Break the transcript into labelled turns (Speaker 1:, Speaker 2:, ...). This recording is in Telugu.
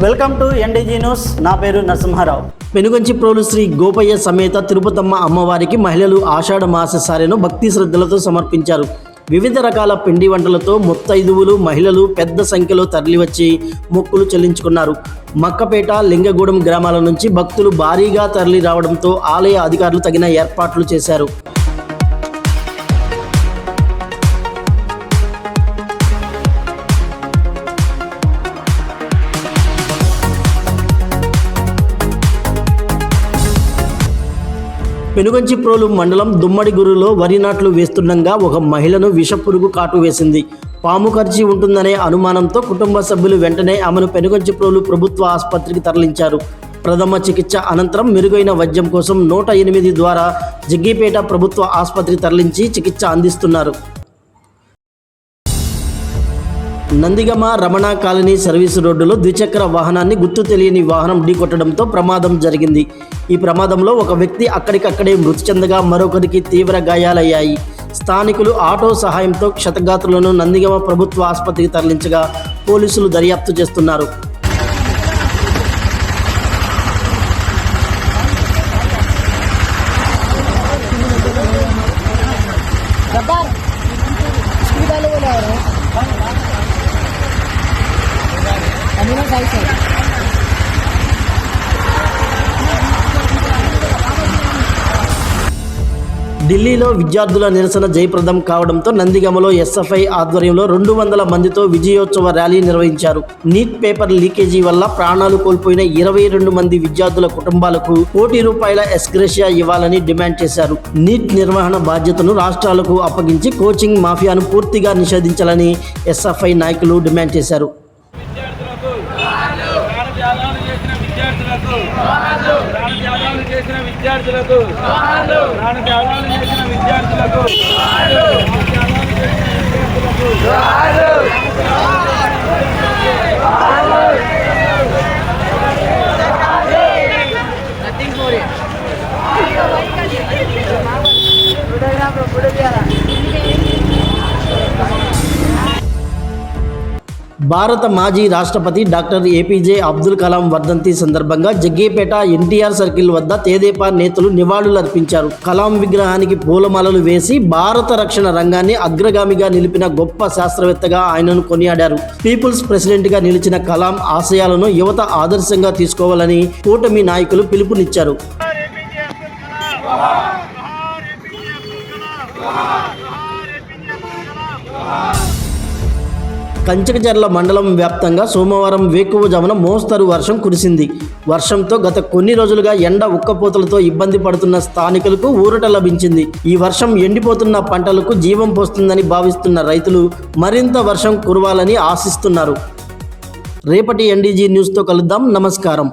Speaker 1: Welcome to ఎన్డీజీ news. నా పేరు నరసింహారావు. పెనుగంచిప్రోలు శ్రీ గోపయ్య సమేత తిరుపతమ్మ అమ్మవారికి మహిళలు ఆషాఢ మాస సారెను భక్తి శ్రద్ధలతో సమర్పించారు. వివిధ రకాల పిండి వంటలతో ముత్తైదువులు మహిళలు పెద్ద సంఖ్యలో తరలివచ్చి మొక్కులు చెల్లించుకున్నారు. మక్కపేట, లింగగూడెం గ్రామాల నుంచి భక్తులు భారీగా తరలి రావడంతో ఆలయ అధికారులు తగిన ఏర్పాట్లు చేశారు. పెనుగంచిప్రోలు మండలం దుమ్మడిగురులో వరి నాట్లు వేస్తుండగా ఒక మహిళను విషపురుగు కాటు వేసింది. పాము కరిచి ఉంటుందనే అనుమానంతో కుటుంబ సభ్యులు వెంటనే ఆమెను పెనుగంచిప్రోలు ప్రభుత్వ ఆసుపత్రికి తరలించారు. ప్రథమ చికిత్స అనంతరం మెరుగైన వైద్యం కోసం 108 ద్వారా జగ్గీపేట ప్రభుత్వ ఆసుపత్రికి తరలించి చికిత్స అందిస్తున్నారు. నందిగమ రమణ కాలనీ సర్వీసు రోడ్డులో ద్విచక్ర వాహనాన్ని గుర్తు తెలియని వాహనం ఢీకొట్టడంతో ప్రమాదం జరిగింది. ఈ ప్రమాదంలో ఒక వ్యక్తి అక్కడికక్కడే మృతి చెందగా మరొకరికి తీవ్ర గాయాలయ్యాయి. స్థానికులు ఆటో సహాయంతో క్షతగాత్రులను నందిగమ ప్రభుత్వ ఆసుపత్రికి తరలించగా పోలీసులు దర్యాప్తు చేస్తున్నారు. ఢిల్లీలో విద్యార్థుల నిరసన జయప్రదం కావడంతో నందిగమలో ఎస్ఎఫ్ఐ ఆధ్వర్యంలో 200 మందితో విజయోత్సవ ర్యాలీ నిర్వహించారు. నీట్ పేపర్ లీకేజీ వల్ల ప్రాణాలు కోల్పోయిన 22 మంది విద్యార్థుల కుటుంబాలకు ₹1 కోటి ఎక్స్గ్రేషియా ఇవ్వాలని డిమాండ్ చేశారు. నీట్ నిర్వహణ బాధ్యతను రాష్ట్రాలకు అప్పగించి కోచింగ్ మాఫియాను పూర్తిగా నిషేధించాలని ఎస్ఎఫ్ఐ నాయకులు డిమాండ్ చేశారు. భారత మాజీ రాష్ట్రపతి డాక్టర్ ఏపీజే అబ్దుల్ కలాం వర్ధంతి సందర్భంగా జగ్గీపేట ఎన్టీఆర్ సర్కిల్ వద్ద తెదేపా నేతలు నివాళులర్పించారు. కలాం విగ్రహానికి పూలమాలలు వేసి భారత రక్షణ రంగాన్ని అగ్రగామిగా నిలిపిన గొప్ప శాస్త్రవేత్తగా ఆయనను కొనియాడారు. పీపుల్స్ ప్రెసిడెంట్గా నిలిచిన కలాం ఆశయాలను యువత ఆదర్శంగా తీసుకోవాలని కూటమి నాయకులు పిలుపునిచ్చారు. కంచకచర్ల మండలం వ్యాప్తంగా సోమవారం వేకువజామున మోస్తరు వర్షం కురిసింది. వర్షంతో గత కొన్ని రోజులుగా ఎండ ఉక్కపోతలతో ఇబ్బంది పడుతున్న స్థానికులకు ఊరట లభించింది. ఈ వర్షం ఎండిపోతున్న పంటలకు జీవం పోస్తుందని భావిస్తున్న రైతులు మరింత వర్షం కురవాలని ఆశిస్తున్నారు. రేపటి ఎన్డీజీ న్యూస్తో కలుద్దాం. నమస్కారం.